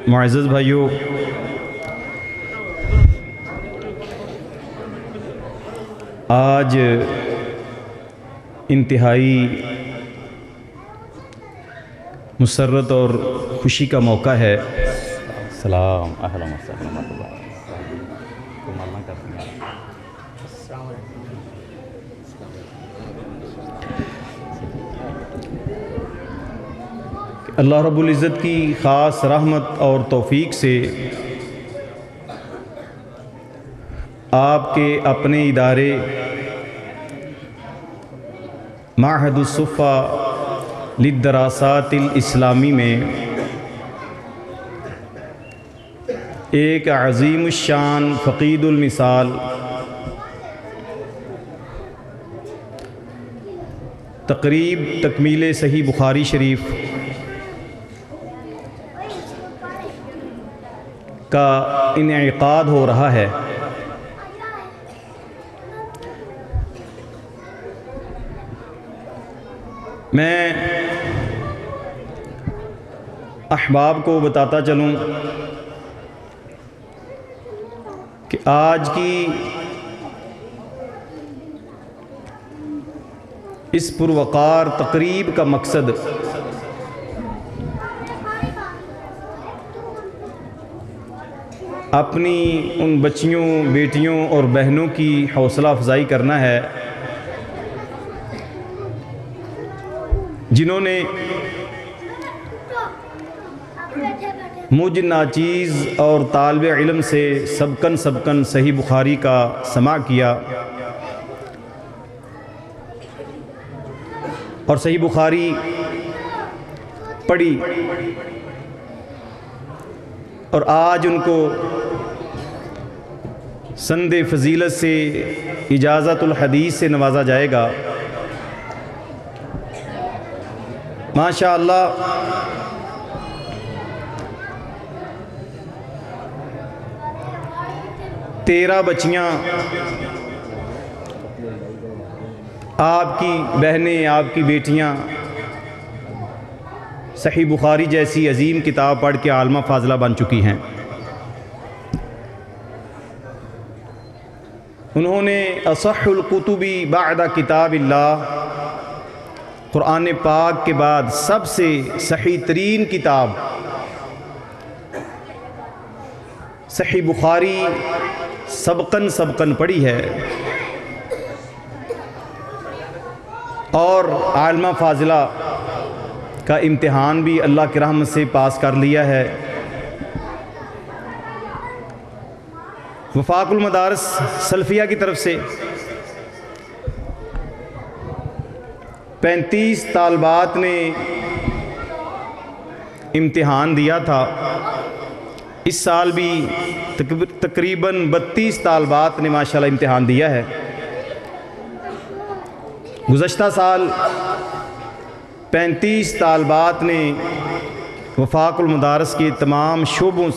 मुअज़्ज़ज़ भाइयों, आज इंतहाई मुसर्रत और ख़ुशी का मौका है। सलाम अहलन व सहलन अल्लाह रब्बुल इज़्ज़त की ख़ास रहमत और तौफ़ीक़ से आपके अपने इदारे माहदुस्सुफ़ा लिद्दरासातिल इस्लामी में एक अज़ीमुश्शान फ़क़ीदुल मिसाल तक़रीब तकमील सही बुखारी शरीफ का इनेकाद हो रहा है। मैं अहबाब को बताता चलूँ कि आज की इस पुरवकार तकरीब का मकसद अपनी उन बच्चियों, बेटियों और बहनों की हौसला अफजाई करना है जिन्होंने मुझ नाचीज़ और तालिब इल्म से सबकन सही बुखारी का समा किया और सही बुखारी पढ़ी और आज उनको संदे फ़जीलत से इजाज़तुल हदीस से नवाजा जाएगा। माशा अल्लाह, 13 बच्चियाँ आपकी बहनें, आपकी बेटियाँ सही बुखारी जैसी अजीम किताब पढ़ के आलमा फाज़ला बन चुकी हैं। उन्होंने असहुल कुतुबी बादा किताबिल्लाह, कुरान पाक के बाद सबसे सही तरीन किताब सही बुखारी सबकन पढ़ी है और आलमा फाज़ला का इम्तिहान भी अल्लाह की रहमत से पास कर लिया है। वफ़ाकुल मदारिस सल्फ़िया की तरफ से 35 तालबात ने इम्तिहान दिया था। इस साल भी तकरीबन 32 तालबात ने माशाल्लाह इम्तिहान दिया है। गुज़श्ता साल 35 तालबात ने वफ़ाकुल मदारिस के तमाम शोबों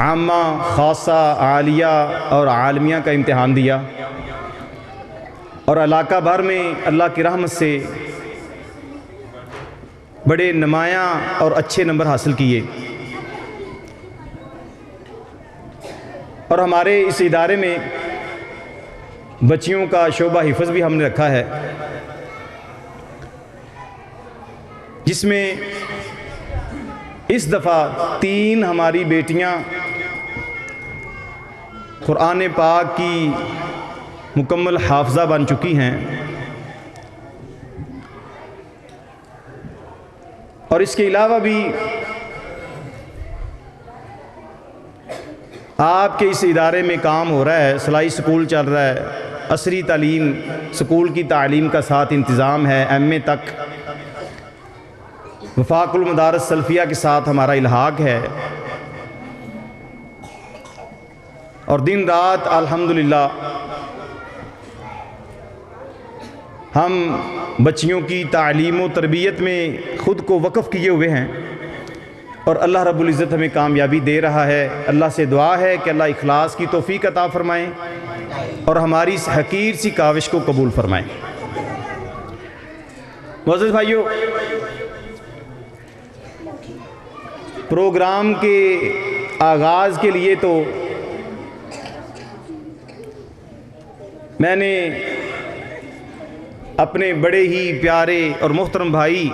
आमा, ख़ासा, आलिया और आलमिया का इम्तिहान दिया और इलाका भर में अल्लाह की रहमत से बड़े नुमायाँ और अच्छे नंबर हासिल किए। और हमारे इस इदारे में बच्चियों का शोबा हिफ़्ज़ भी हमने रखा है, जिसमें इस दफ़ा 3 हमारी बेटियां कुरान पाक की मुकम्मल हाफ़िज़ा बन चुकी हैं और इसके अलावा भी आपके इस इदारे में काम हो रहा है। सिलाई स्कूल चल रहा है, असरी तालीम स्कूल की तालीम का साथ इंतज़ाम है, एमए तक वफ़ाकुल मदारिस सल्फ़िया के साथ हमारा इल्हाक़ है और दिन रात अल्हम्दुलिल्लाह हम बच्चियों की तालीम व तरबियत में ख़ुद को वक़फ़ किए हुए हैं और अल्लाह रब्बुल इज़्ज़त हमें कामयाबी दे रहा है। अल्लाह से दुआ है कि अल्लाह इखलास की तौफ़ीक़ अता फ़रमाएँ और हमारी इस हकीर सी काविश को कबूल फ़रमाएँ। मुअज़्ज़ज़ भाइयों, प्रोग्राम के आगाज़ के लिए तो मैंने अपने बड़े ही प्यारे और मोहतरम भाई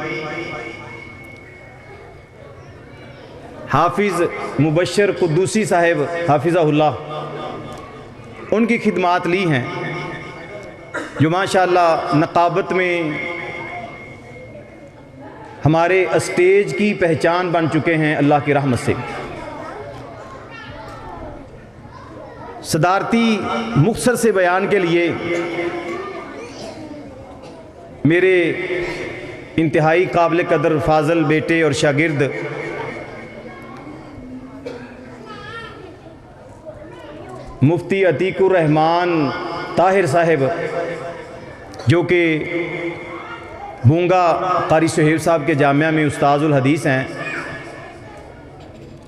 हाफिज़ मुबशर कुद्दूसी साहिब हाफिज़हुल्लाह उनकी खिदमात ली हैं, जो माशाअल्लाह नक़ाबत में हमारे स्टेज की पहचान बन चुके हैं अल्लाह की रहमत से। सदारती मुख्तसर से बयान के लिए मेरे इंतहाई काबिल कदर फाज़ल बेटे और शागिर्द मुफ्ती अतीकुर रहमान ताहिर साहिब, जो कि भूंगा कारी सुहेब साहब के जामिया में उस्ताजुल हदीस हैं,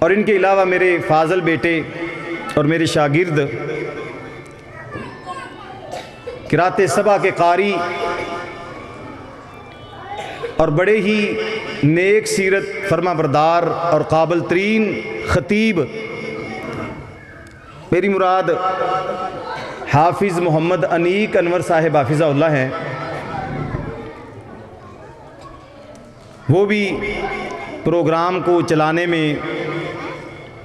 और इनके अलावा मेरे फाज़ल बेटे और मेरे शागिर्द किरात सबा के कारी और बड़े ही नेक सीरत फरमाबरदार और काबिल तरीन ख़तीब मेरी मुराद हाफिज़ मोहम्मद अनीक अनवर साहिब हाफिज़हुल्लाह हैं। वो भी प्रोग्राम को चलाने में,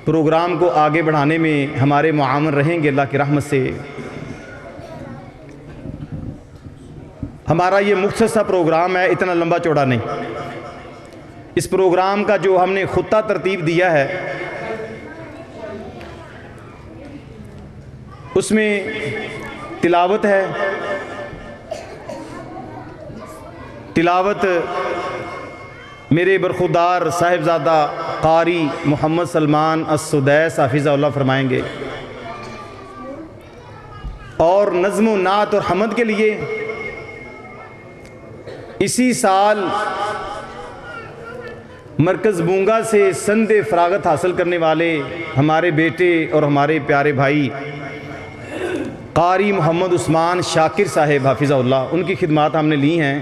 प्रोग्राम को आगे बढ़ाने में हमारे मुआवन रहेंगे अल्लाह की रहमत से। हमारा ये मुख्तसर सा प्रोग्राम है, इतना लंबा चौड़ा नहीं। इस प्रोग्राम का जो हमने खुत्ता तरतीब दिया है उसमें तिलावत है। तिलावत मेरे बरखुदार साहिबजादा कारी मोहम्मद सलमान अस-सुदैस हाफिज़हुल्लाह फरमाएंगे, और नज़्म नात और हमद के लिए इसी साल मरकज़ बूंगा से संदे फ़रागत हासिल करने वाले हमारे बेटे और हमारे प्यारे भाई कारी मोहम्मद उस्मान शाकिर साहिब हाफिज़हुल्लाह, उनकी खिदमात हमने ली हैं,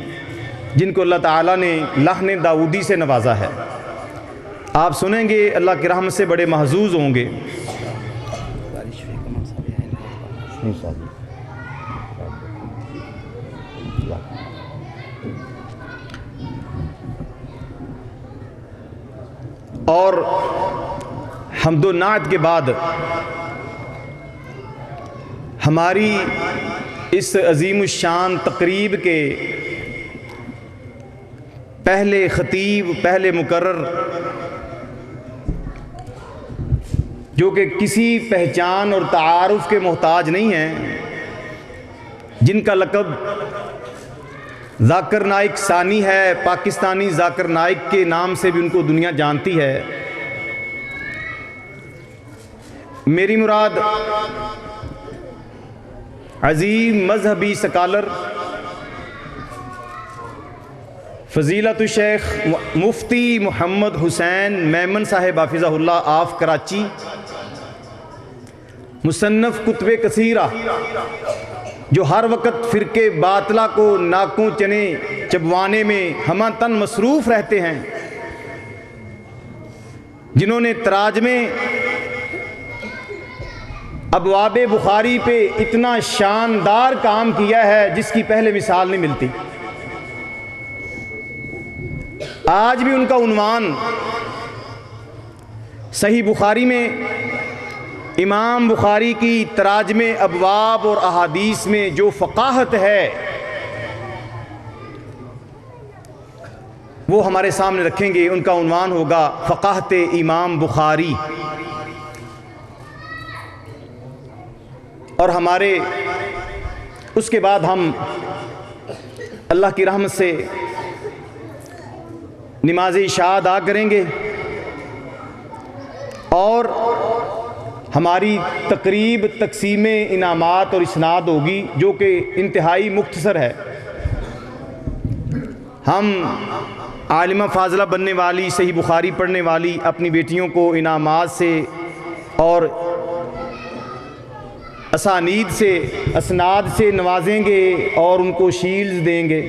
जिनको अल्लाह ताला ने लहन दाऊदी से नवाजा है। आप सुनेंगे, अल्लाह की रहमत से बड़े महजूज़ होंगे। और हम्दो नात के बाद हमारी इस अज़ीमुश्शान तकरीब के पहले ख़तीब, पहले मुकर्रर, जो कि किसी पहचान और तारुफ़ के मोहताज नहीं हैं, जिनका लक़ब ज़ाकिर नाइक सानी है, पाकिस्तानी ज़ाकिर नाइक के नाम से भी उनको दुनिया जानती है। मेरी मुराद अज़ीम मजहबी स्कॉलर फ़ज़ीलतुल शेख मुफ्ती मोहम्मद हुसैन मेमन साहिब हाफिज़हुल्लाह ऑफ कराची, मुसन्नफ़ कुतुब कसीरा, जो हर वक्त फ़िरके बातला को नाकों चने चबवाने में हमतन मसरूफ़ रहते हैं, जिन्होंने तराजमे अबवाब बुखारी पे इतना शानदार काम किया है जिसकी पहले मिसाल नहीं मिलती। आज भी उनका उन्वान सही बुखारी में इमाम बुखारी की तराजमे अबवाब और अहादीस में जो फ़क़ाहत है वो हमारे सामने रखेंगे। उनका उन्वान होगा फ़क़ाहत इमाम बुखारी। और हमारे उसके बाद हम अल्लाह की रहमत से नमाज इशा अदा करेंगे और हमारी तकरीब तकसीम इनामात और इसनाद होगी, जो कि इंतहाई मुख्तसर है। हम आलिमा फाज़ला बनने वाली, सही बुखारी पढ़ने वाली अपनी बेटियों को इनामात से और असानीद से, असनाद से नवाजेंगे और उनको शील्ड्स देंगे।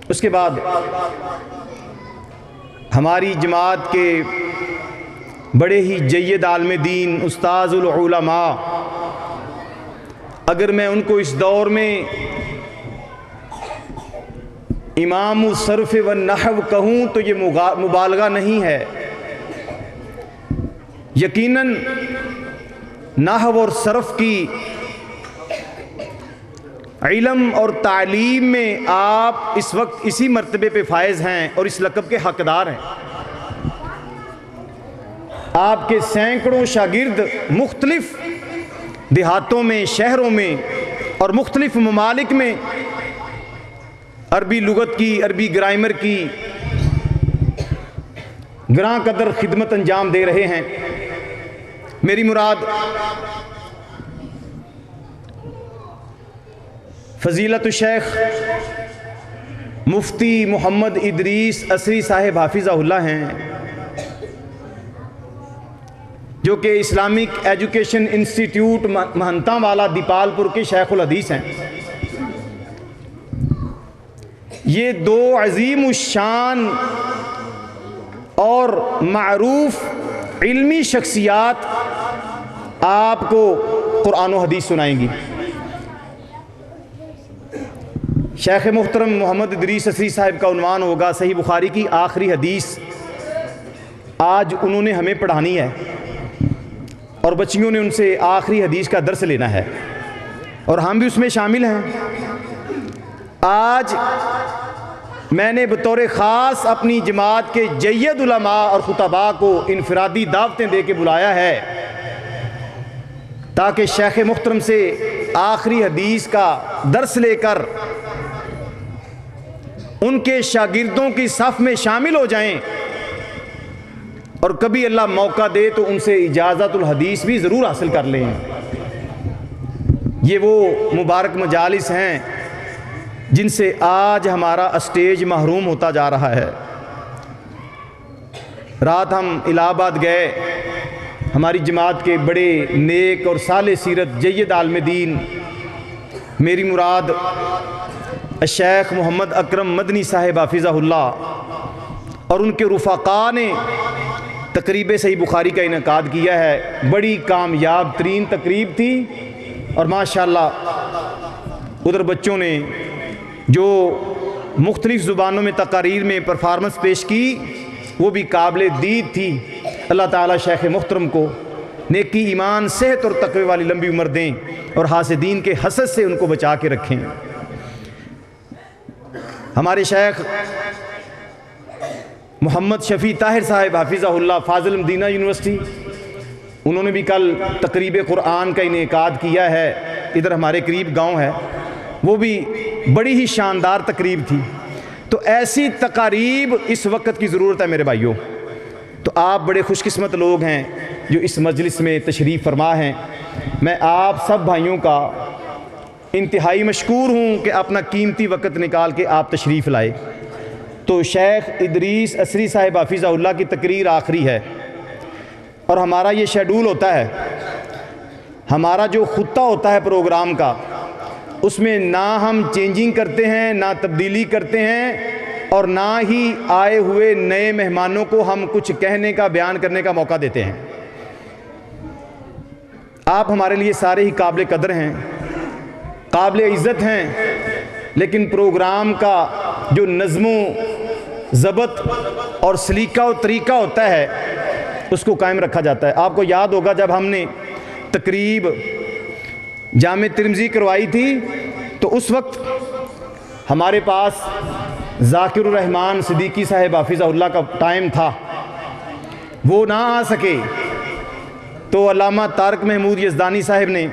उसके बाद हमारी जमात के बड़े ही जय्यद आलिम दीन उस्ताजुल उलमा, अगर मैं उनको इस दौर में इमाम सर्फ़ व नहव कहूँ तो ये मुबालगा नहीं है। यकीनन नहव और सर्फ़ की इल्म और तालीम में आप इस वक्त इसी मर्तबे पे फायज़ हैं और इस लक़ब के हक़दार हैं। आपके सैकड़ों शागिर्द मुख्तलिफ़ देहातों में, शहरों में और मुख्तलिफ़ ममालिक में अरबी लुगत की, अरबी ग्रामर की ग्रां कदर खिदमत अंजाम दे रहे हैं। मेरी मुराद फ़ज़ीलत शेख मुफ्ती मोहम्मद इदरीस असरी साहिब हाफिज़हुल्लाह हैं, जो कि इस्लामिक एजुकेशन इंस्टीट्यूट महंता वाला दीपालपुर के शेखुल हदीस हैं। ये दो अज़ीम शान और मारूफ इल्मी शख्सियात आपको कुरान व हदीस सुनाएंगी। शेख मुहतरम मोहम्मद इदरीस असरी साहिब का उन्वान होगा सही बुखारी की आखिरी हदीस। आज उन्होंने हमें पढ़ानी है और बच्चियों ने उनसे आखिरी हदीस का दर्स लेना है और हम भी उसमें शामिल हैं। आज मैंने बतौर ख़ास अपनी जमात के जय्यद उलमा और खुतबा को इनफरादी दावतें दे के बुलाया है ताकि शेख मुहतरम से आखिरी हदीस का दर्स लेकर उनके शागिर्दों की सफ़ में शामिल हो जाएं और कभी अल्लाह मौका दे तो उनसे इजाज़तुल हदीस भी ज़रूर हासिल कर लें। ये वो मुबारक मजालिस हैं जिनसे आज हमारा स्टेज महरूम होता जा रहा है। रात हम इलाहाबाद गए, हमारी जमात के बड़े नेक और साले सीरत जय्यद आलिम दीन, मेरी मुराद शेख मोहम्मद अकरम मदनी साहिब हाफिज़हुल्लाह और उनके रुफ़ाक़ा ने तकरीब सही बुखारी का इनेकाद किया है। बड़ी कामयाब तरीन तकरीब थी और माशाअल्लाह उधर बच्चों ने जो मुख्तलिफ़ ज़ुबानों में तकारीर में परफॉर्मेंस पेश की वो भी काबिल दीद थी। अल्लाह ताला शेख मुहतरम को नेकी, ईमान, सेहत और तक़वे वाली लंबी उम्र दें और हासिदीन के हसद से उनको बचा के रखें। हमारे शेख मोहम्मद शफ़ी ताहिर साहिब हाफिज़हुल्लाह फ़ाज़िल मदीना यूनिवर्सिटी, उन्होंने भी कल तकरीब कुरान का इनेकाद किया है। इधर हमारे करीब गांव है, वो भी बड़ी ही शानदार तकरीब थी। तो ऐसी तकारीब इस वक्त की ज़रूरत है मेरे भाइयों। तो आप बड़े खुशकिस्मत लोग हैं जो इस मजलिस में तशरीफ़ फरमा हैं। मैं आप सब भाइयों का इंतहाई मशकूर हूँ कि अपना कीमती वक़्त निकाल के आप तशरीफ़ लाए। तो शेख इदरीस असरी साहिब हाफिज़हुल्लाह की तकरीर आखिरी है और हमारा ये शेड्यूल होता है, हमारा जो खुत्ता होता है प्रोग्राम का, उसमें ना हम चेंजिंग करते हैं, ना तब्दीली करते हैं और ना ही आए हुए नए मेहमानों को हम कुछ कहने का, बयान करने का मौका देते हैं। आप हमारे लिए सारे ही काबिल कदर हैं, काबिल इज़्ज़त हैं, लेकिन प्रोग्राम का जो नज़्मो ज़बत और सलीका और तरीका होता है उसको कायम रखा जाता है। आपको याद होगा जब हमने तकरीब जामे तिरमिज़ी करवाई थी तो उस वक्त हमारे पास ज़ाकिरुर रहमान सिद्दीकी साहिब हाफिज़हुल्लाह का टाइम था, वो ना आ सके तो अल्लामा तारिक महमूद यज़दानी साहिब ने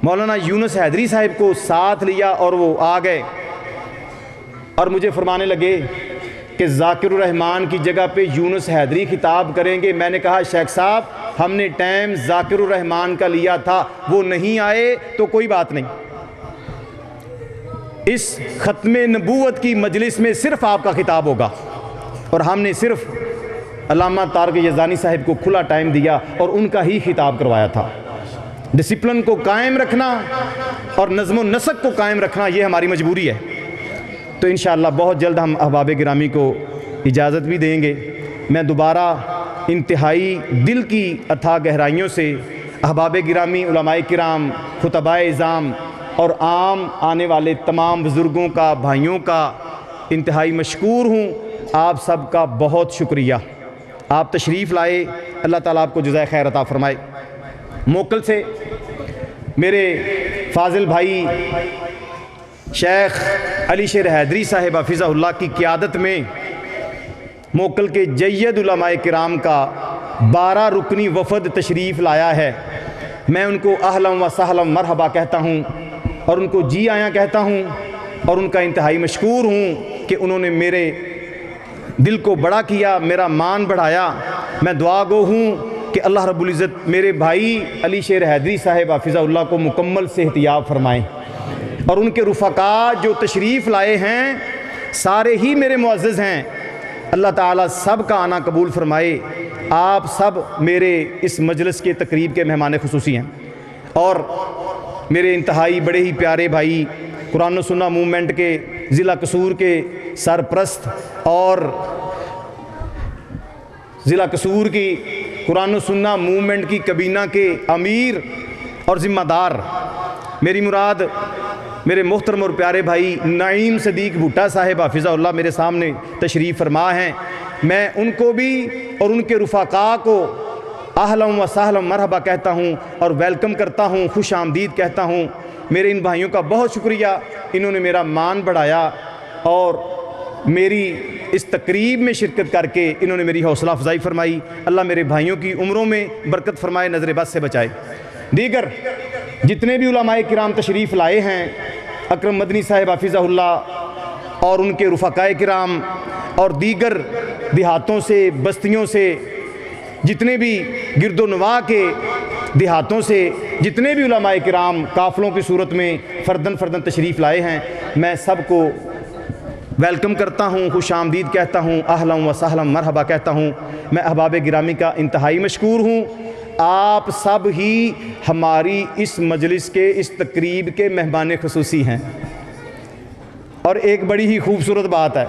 मौलाना यूनुस हैदरी साहिब को साथ लिया और वो आ गए और मुझे फरमाने लगे कि ज़ाकिरुर रहमान की जगह पे यूनुस हैदरी खिताब करेंगे। मैंने कहा शेख साहब हमने टाइम ज़ाकिरुर रहमान का लिया था, वो नहीं आए तो कोई बात नहीं, इस ख़त्मे नबूवत की मजलिस में सिर्फ़ आपका खिताब होगा। और हमने सिर्फ़ अल्लामा तारिक यज़दानी साहिब को खुला टाइम दिया और उनका ही खिताब करवाया था। डिसिप्लिन को कायम रखना और नज़्म नसक को कायम रखना ये हमारी मजबूरी है। तो इंशाअल्लाह बहुत जल्द हम अहबाब गिरामी को इजाज़त भी देंगे, मैं दोबारा इंतहाई दिल की अथाह गहराइयों से अहबाब गिरामी, उलमाए किराम, खुतबाए इज़ाम और आम आने वाले तमाम बुज़ुर्गों का, भाइयों का इंतहाई मशकूर हूँ। आप सब का बहुत शुक्रिया, आप तशरीफ़ लाए, अल्लाह ताला आपको जज़ाए खैर अता फ़रमाए। मोकल से मेरे फ़ाज़िल भाई शेख अली शेर हैदरी साहिब हफ़िज़हुल्लाह की क़ियादत में मोकल के जय्यद उलमाए किराम का 12 रुकनी वफ़द तशरीफ़ लाया है। मैं उनको अहलम व सहलम मरहबा कहता हूँ और उनको जी आया कहता हूँ और उनका इंतहाई मशकूर हूँ कि उन्होंने मेरे दिल को बड़ा किया, मेरा मान बढ़ाया। मैं दुआ गो हूँ कि अल्लाह रब्बुल इज़्ज़त मेरे भाई अली शेर हैदरी साहिब हफ़िज़हुल्लाह को मुकम्मल सेहतियाब फरमाएँ और उनके रुफ़क़ा जो तशरीफ़ लाए हैं सारे ही मेरे मुअज़्ज़ज़ हैं। अल्लाह ताला सब का आना कबूल फरमाए। आप सब मेरे इस मजलिस के तकरीब के मेहमान खुसूसी हैं और मेरे इंतहाई बड़े ही प्यारे भाई कुरान व सुन्नत मूवमेंट के ज़िला कसूर के सरप्रस्त और ज़िला कसूर की कुरान व सुन्नत मूवमेंट की कबीना के अमीर और ज़िम्मेदार, मेरी मुराद मेरे मोहतरम और प्यारे भाई नईम सदीक भुट्टा साहिब हफ़िज़हुल्लाह मेरे सामने तशरीफ़ फरमा हैं। मैं उनको भी और उनके रुफ़क़ा को अहलम व सहलम मरहबा कहता हूँ और वेलकम करता हूँ, खुश आमदीद कहता हूँ। मेरे इन भाइयों का बहुत शुक्रिया, इन्होंने मेरा मान बढ़ाया और मेरी इस तकरीब में शिरकत करके इन्होंने मेरी हौसला अफजाई फरमाई। अल्लाह मेरे भाइयों की उम्रों में बरकत फरमाए, नज़र बद से बचाए। दीगर जितने भी उलमाए किराम तशरीफ़ लाए हैं, अकरम मदनी साहिब हफ़िज़हुल्लाह और उनके रुफ़क़ाए किराम और दीगर देहातों से, बस्तियों से, जितने भी गिरदोनवा के देहातों से जितने भी उलमाए किराम काफ़िलों की सूरत में फ़र्दन फ़र्दन तशरीफ़ लाए हैं, मैं सबको वेलकम करता हूँ, खुश आमदीद कहता हूँ, अहलम व सहलम मरहबा कहता हूँ। मैं अहबाब गिरामी का इंतहाई मशकूर हूँ। आप सब ही हमारी इस मजलिस के, इस तकरीब के मेहमान खुसूसी हैं और एक बड़ी ही खूबसूरत बात है,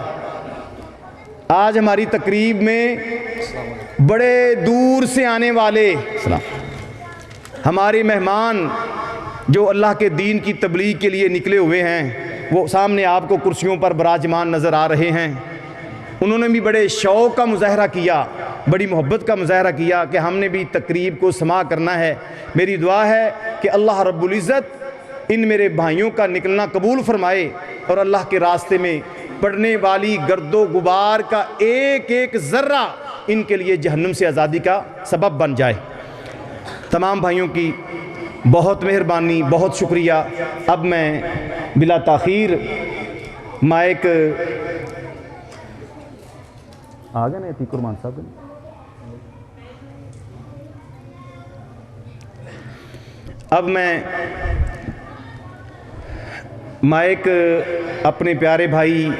आज हमारी तकरीब में बड़े दूर से आने वाले हमारे मेहमान जो अल्लाह के दीन की तबलीग के लिए निकले हुए हैं, वो सामने आपको कुर्सियों पर बराजमान नज़र आ रहे हैं। उन्होंने भी बड़े शौक़ का मुज़ाहरा किया, बड़ी मोहब्बत का मुज़ाहरा किया कि हमने भी तकरीब को समा करना है। मेरी दुआ है कि अल्लाह रब्बुल इज़्ज़त इन मेरे भाइयों का निकलना कबूल फरमाए और अल्लाह के रास्ते में पड़ने वाली गर्दो गुबार का एक एक ज़र्रा इनके लिए जहन्नुम से आज़ादी का सबब बन जाए। तमाम भाइयों की बहुत मेहरबानी, बहुत शुक्रिया। अब मैं बिला ताख़ीर माइक आ गए ना कुरमान साहब, अब मैं माइक अपने प्यारे भाई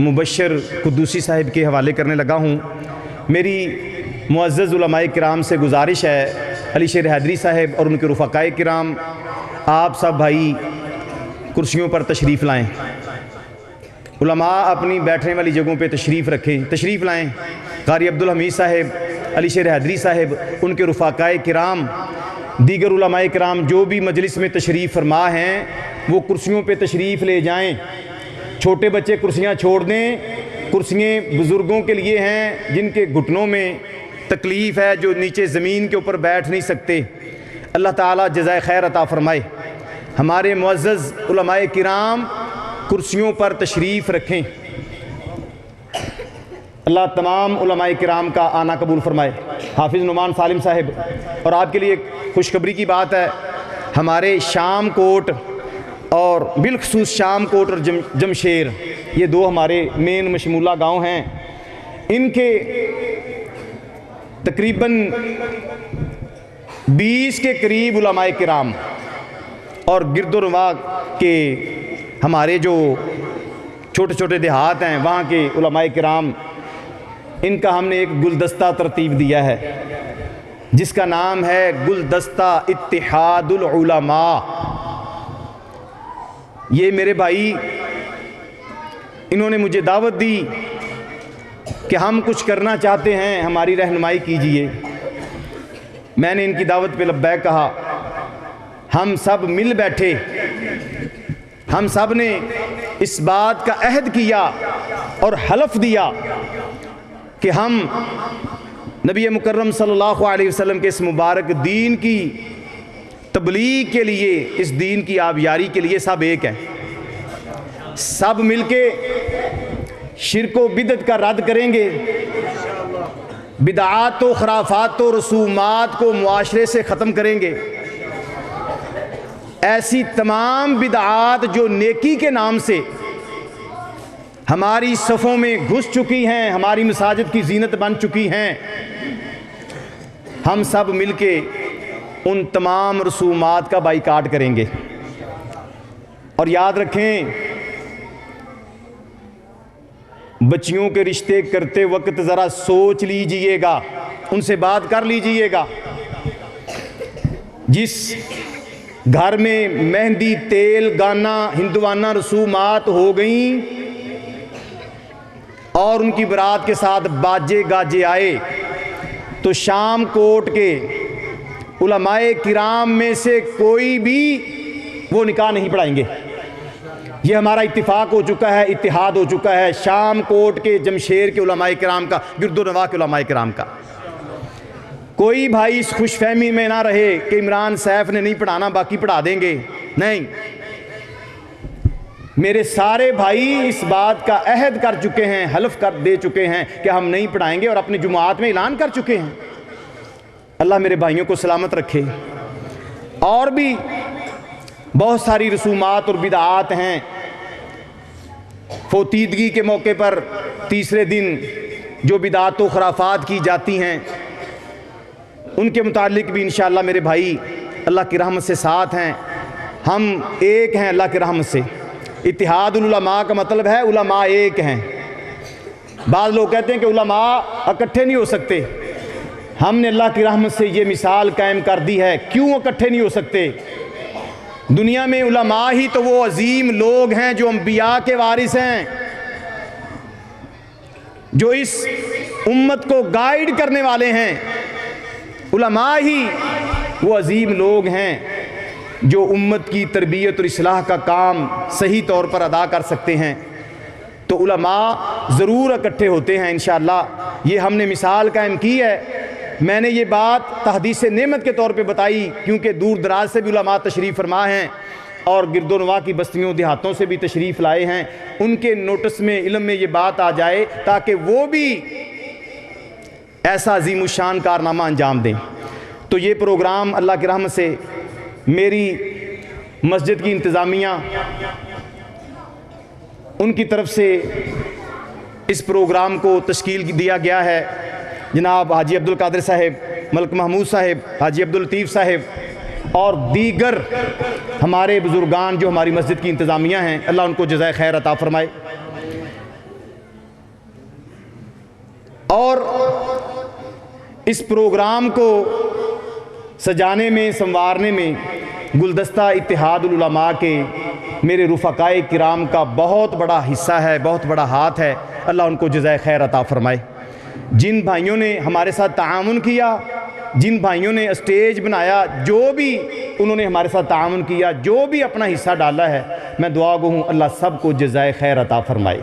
मुबश्शिर कुद्दूसी साहिब के हवाले करने लगा हूँ। मेरी मुअज़्ज़ज़ उलमाए किराम से गुजारिश है, अली शेर हैदरी साहिब और उनके रुफ़क़ाए किराम, आप सब भाई कुर्सियों पर तशरीफ़ लाएँ, उलमा अपनी बैठने वाली जगहों पे तशरीफ़ रखें, तशरीफ़ लाएँ। कारी अब्दुल हमीद साहिब, अली शेर हैदरी साहिब, उनके रुफ़क़ाए किराम, दीगर उलमाए किराम जो भी मजलिस में तशरीफ़ फरमा हैं वो कुर्सियों पे तशरीफ़ ले जाएं। छोटे बच्चे कुर्सियाँ छोड़ दें, कुर्सियाँ बुज़ुर्गों के लिए हैं जिनके घुटनों में तकलीफ़ है, जो नीचे ज़मीन के ऊपर बैठ नहीं सकते। अल्लाह ताला जज़ाए खैर अता फ़रमाए। हमारे मुअज़्ज़ज़ उलमाए किराम कुर्सियों पर तशरीफ़ रखें। अल्लाह तमाम उलमाए किराम का आना कबूल फरमाए। हाफिज़ नुमान सालिम साहिब, और आपके लिए खुशखबरी की बात है, हमारे शाम कोट और बिलखसूस शाम कोट और जमशेर, ये दो हमारे मेन मशमूला गांव हैं। इनके तकरीबन 20 के करीब उलमाए किराम और गिरदोनवा के हमारे जो छोटे छोटे देहात हैं वहाँ के उलमाए किराम, इनका हमने एक गुलदस्ता तरतीब दिया है जिसका नाम है गुलदस्ता इत्तिहादुल उलमा। ये मेरे भाई, इन्होंने मुझे दावत दी कि हम कुछ करना चाहते हैं, हमारी रहनुमाई कीजिए। मैंने इनकी दावत पे लब्बैक कहा। हम सब मिल बैठे, हम सब ने इस बात का अहद किया और हलफ दिया कि हम नबी मुकर्रम सल्लल्लाहु अलैहि वसल्लम के इस मुबारक दीन की तबलीग के लिए, इस दीन की आबियारी के लिए सब एक हैं। सब मिलके शिर्क व बिदअत का रद्द करेंगे, बिदआत व खुराफात व रसूमात को मुआशरे से ख़त्म करेंगे। ऐसी तमाम बिदआत जो नेकी के नाम से हमारी सफ़ों में घुस चुकी हैं, हमारी मसाजिद की जीनत बन चुकी हैं, हम सब मिलके उन तमाम रसूमात का बाइकाट करेंगे। और याद रखें, बच्चियों के रिश्ते करते वक्त ज़रा सोच लीजिएगा, उनसे बात कर लीजिएगा। जिस घर में मेहंदी, तेल, गाना, हिंदुआना रसूमात हो गई और उनकी बारात के साथ बाजे गाजे आए, तो शाम कोट के उलमाए किराम में से कोई भी वो निकाह नहीं पढ़ाएंगे। ये हमारा इत्तिफाक हो चुका है, इत्तिहाद हो चुका है शाम कोट के, जमशेर के उलमाए किराम का, गिरदोनवा के उलमाए किराम का। कोई भाई इस खुशफहमी में ना रहे कि इमरान सैफ ने नहीं पढ़ाना, बाकी पढ़ा देंगे। नहीं, मेरे सारे भाई इस बात का अहद कर चुके हैं, हल्फ कर दे चुके हैं कि हम नहीं पढ़ाएंगे और अपने जुमात में ऐलान कर चुके हैं। अल्लाह मेरे भाइयों को सलामत रखे। और भी बहुत सारी रसूमात और बिदआत हैं। फोतीदगी के मौके पर तीसरे दिन जो बिदआत व खुराफात की जाती हैं, उनके मुतालिक भी इंशाअल्लाह मेरे भाई अल्लाह की रहमत से साथ हैं। हम एक हैं अल्लाह की रहमत से। इत्तिहादुल उलमा का मतलब है उलमा एक हैं। बाद लोग कहते हैं कि उलमा इकट्ठे नहीं हो सकते। हमने अल्लाह की रहमत से ये मिसाल कायम कर दी है। क्यों इकट्ठे नहीं हो सकते? दुनिया में उलमा ही तो वो अजीम लोग हैं जो अंबिया के वारिस हैं, जो इस उम्मत को गाइड करने वाले हैं। उलमा ही वो अजीम लोग हैं जो उम्मत की तरबियत और इस्लाह का काम सही तौर पर अदा कर सकते हैं। तो उलमा ज़रूर इकट्ठे होते हैं इंशाअल्लाह। ये हमने मिसाल कायम की है। मैंने ये बात तहदीस नेमत के तौर पे बताई क्योंकि दूर दराज से भी उलमा तशरीफ़ फरमा हैं और गिरदोनवा की बस्तियों देहातों से भी तशरीफ़ लाए हैं। उनके नोटिस में, इल्म में ये बात आ जाए ताकि वो भी ऐसा अजीमुशान कारनामा अंजाम दें। तो ये प्रोग्राम अल्लाह की रहमत से मेरी मस्जिद की इंतज़ामिया, उनकी तरफ से इस प्रोग्राम को तश्कील दिया गया है। जनाब हाजी अब्दुल कादिर साहिब, मलिक महमूद साहिब, हाजी अब्दुल लतीफ़ साहिब और दीगर हमारे बुज़ुर्गान जो हमारी मस्जिद की इंतज़ामिया हैं, अल्लाह उनको जज़ाए खैर अता फ़रमाए। और इस प्रोग्राम को सजाने में, संवारने में गुलदस्ता इत्तिहादुल उलमा के मेरे रुफ़क़ाए किराम का बहुत बड़ा हिस्सा है, बहुत बड़ा हाथ है। अल्लाह उनको जज़ाए खैर अता फ़रमाए। जिन भाइयों ने हमारे साथ ताआवुन किया, जिन भाइयों ने स्टेज बनाया, जो भी उन्होंने हमारे साथ ताआवुन किया, जो भी अपना हिस्सा डाला है, मैं दुआ गो हूँ अल्लाह सबको जज़ाए खैर अता फ़रमाए।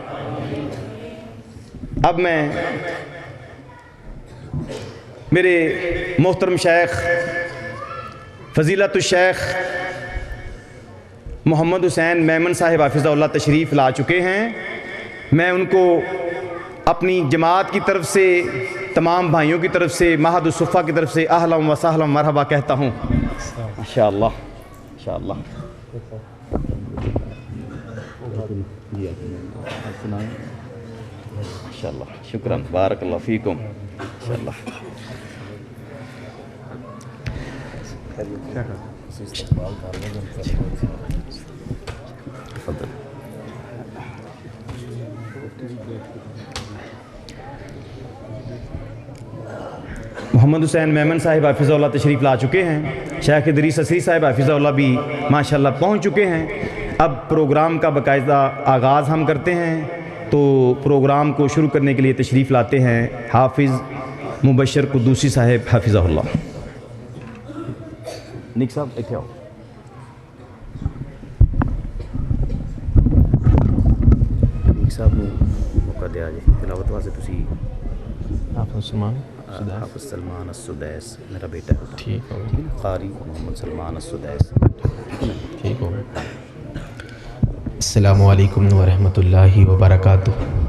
अब मैं मेरे मोहतरम शेख फ़ज़ीलतुश शेख मोहम्मद हुसैन मेमन साहिब हाफ़िज़हुल्लाह तशरीफ़ ला चुके हैं। मैं उनको अपनी जमात की तरफ से, तमाम भाइयों की तरफ से, महदुस्सुफ़ा की तरफ से अहलन व सहलन मरहबा कहता हूँ। माशाअल्लाह माशाअल्लाह। माशाअल्लाह, शुक्रान, बारकल्लाहु फ़ीकुम। माशाअल्लाह। मोहम्मद हुसैन मेमन साहिब हाफ़िज़हुल्लाह तशरीफ़ ला चुके हैं। शेख इदरीस असरी साहिब हाफ़िज़हुल्लाह भी माशाअल्लाह पहुँच चुके हैं। अब प्रोग्राम का बाकायदा आगाज़ हम करते हैं। तो प्रोग्राम को शुरू करने के लिए तशरीफ़ लाते हैं हाफिज़ मुबशर कुद्दूसी साहब हाफिज़हुल्लाह। निक साहब इत्थे आओ। निक साहब को मौका दिया जी तिलावत वास्ते। तुसी हाफिज़ सलमान अस्सुदैस मेरा बेटा है। ठीक है, कारी मोहम्मद सलमान अस्सुदैस। ठीक हो गया। अस्सलामु अलैकुम व रहमतुल्लाहि व बरकातुहू।